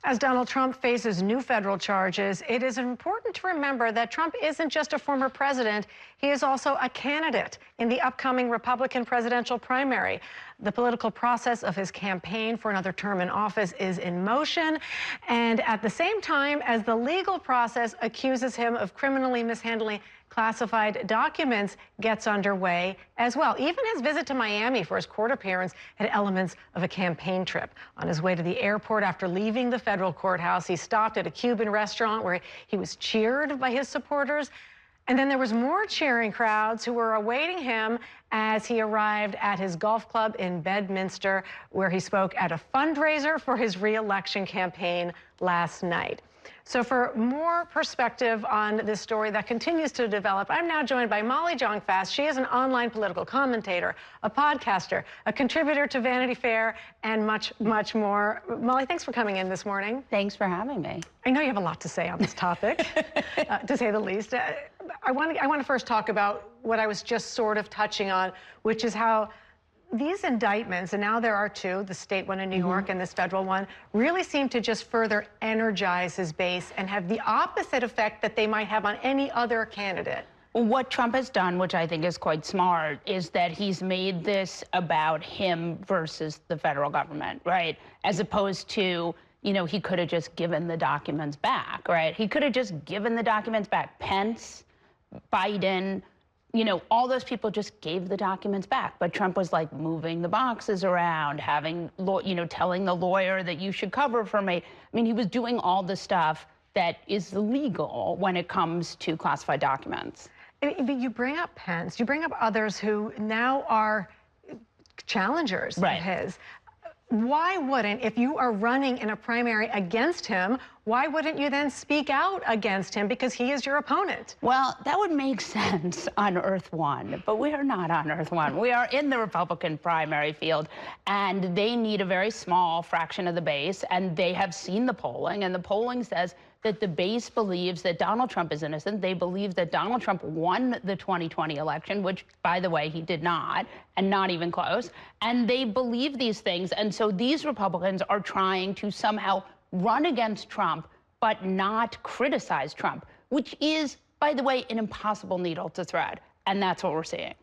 As Donald Trump faces new federal charges, it is important to remember that Trump isn't just a former president, he is also a candidate in the upcoming Republican presidential primary. The political process of his campaign for another term in office is in motion, and at the same time as the legal process accuses him of criminally mishandling classified documents gets underway as well. Even his visit to Miami for his court appearance had elements of a campaign trip. On his way to the airport after leaving the federal courthouse, he stopped at a Cuban restaurant where he was cheered by his supporters. And then there was more cheering crowds who were awaiting him as he arrived at his golf club in Bedminster, where he spoke at a fundraiser for his re-election campaign last night. So for more perspective on this story that continues to develop, I'm now joined by Jong. She is an online political commentator, a podcaster, a contributor to Vanity Fair, and much, much more. Molly, thanks for coming in this morning. Thanks for having me. I know you have a lot to say on this topic, to say the least. I want to first talk about what I was just sort of touching on, which is how these indictments, and now there are two, the state one in New York and this federal one, really seem to just further energize his base and have the opposite effect that they might have on any other candidate. What Trump has done, which I think is quite smart, is that he's made this about him versus the federal government, right? As opposed to, you know, he could have just given the documents back, right? He could have just given the documents back. Pence, Biden, you know, all those people just gave the documents back. But Trump was like moving the boxes around, having, you know, telling the lawyer that you should cover for me. I mean, he was doing all the stuff that is illegal when it comes to classified documents. You bring up Pence, you bring up others who now are challengers of his. Why wouldn't, if you are running in a primary against him, why wouldn't you then speak out against him because he is your opponent? Well, that would make sense on Earth One, but we are not on Earth One. We are in the Republican primary field, and they need a very small fraction of the base, and they have seen the polling, and the polling says that the base believes that Donald Trump is innocent. They believe that Donald Trump won the 2020 election, which, by the way, he did not, and not even close. And they believe these things. And so these Republicans are trying to somehow run against Trump, but not criticize Trump, which is, by the way, an impossible needle to thread. And that's what we're seeing.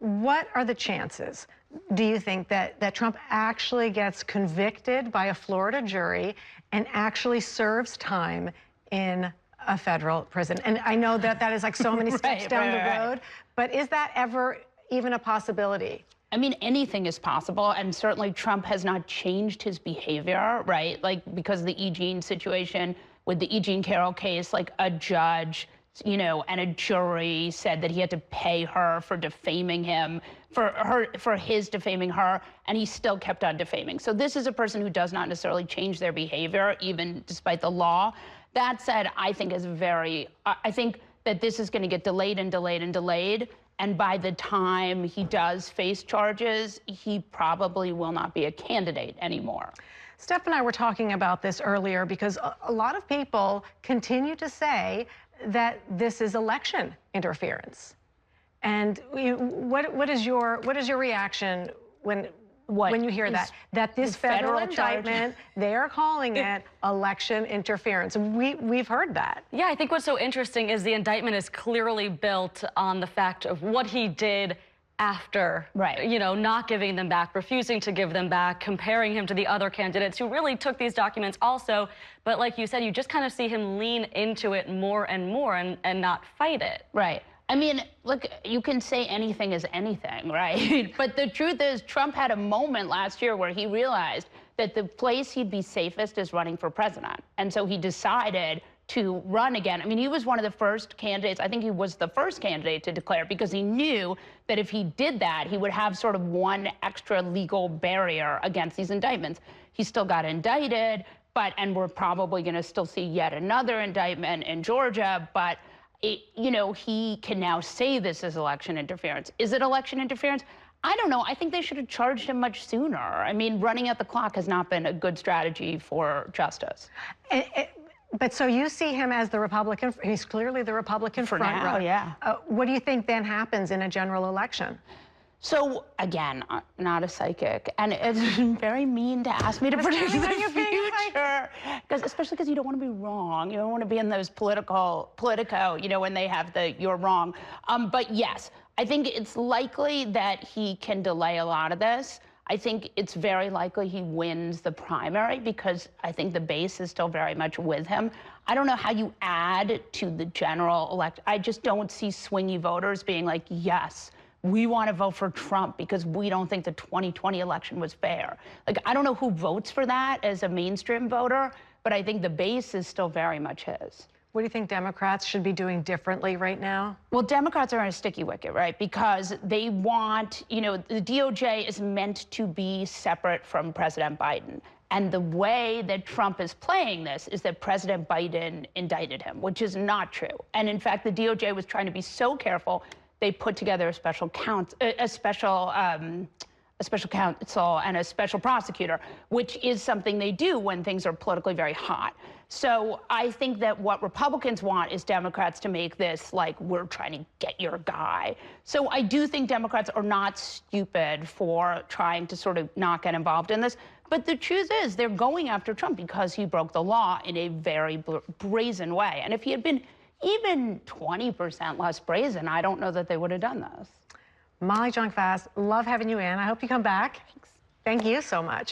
What are the chances, do you think, that Trump actually gets convicted by a Florida jury and actually serves time in a federal prison? And I know that that is like so many steps down the road, but is that ever even a possibility? I mean, anything is possible, and certainly Trump has not changed his behavior, right? Like, because of the E. Jean situation, with the E. Jean Carroll case, like a judge, you know, and a jury said that he had to pay her for defaming him, for his defaming her, and he still kept on defaming. So this is a person who does not necessarily change their behavior, even despite the law. That said, I think I think that this is going to get delayed and delayed and delayed. And by the time he does face charges, he probably will not be a candidate anymore. Steph and I were talking about this earlier because a lot of people continue to say that this is election interference. And what is your reaction when you hear that this federal indictment, they are calling it election interference? We've heard that. Yeah, I think what's so interesting is the indictment is clearly built on the fact of what he did after, you know, not giving them back, refusing to give them back, comparing him to the other candidates who really took these documents also. But like you said, you just kind of see him lean into it more and more and not fight it. Right. I mean, look, you can say anything is anything, right? But the truth is, Trump had a moment last year where he realized that the place he'd be safest is running for president. And so he decided to run again. I mean, he was one of the first candidates. I think he was the first candidate to declare, because he knew that if he did that, he would have sort of one extra legal barrier against these indictments. He still got indicted, and we're probably going to still see yet another indictment in Georgia, but you know, he can now say this is election interference. Is it election interference? I don't know. I think they should have charged him much sooner. I mean, running out the clock has not been a good strategy for justice. But so you see him as the Republican, he's clearly the Republican front runner. Yeah. What do you think then happens in a general election? So, again, I'm not a psychic, and it's very mean to ask me to predict the future, especially because you don't want to be wrong. You don't want to be in those Politico, when they have the "you're wrong." But yes, I think it's likely that he can delay a lot of this. I think it's very likely he wins the primary because I think the base is still very much with him. I don't know how you add to the general election. I just don't see swingy voters being like, yes, we want to vote for Trump because we don't think the 2020 election was fair. Like, I don't know who votes for that as a mainstream voter, but I think the base is still very much his. What do you think Democrats should be doing differently right now? Well, Democrats are on a sticky wicket, right? Because they want, the DOJ is meant to be separate from President Biden. And the way that Trump is playing this is that President Biden indicted him, which is not true. And in fact, the DOJ was trying to be so careful, they put together a special counsel and a special prosecutor, which is something they do when things are politically very hot. So I think that what Republicans want is Democrats to make this like, we're trying to get your guy. So I do think Democrats are not stupid for trying to sort of not get involved in this. But the truth is, they're going after Trump because he broke the law in a very brazen way. And if he had been even 20% less brazen, I don't know that they would have done this. Molly Jong, love having you in. I hope you come back. Thanks. Thank you so much.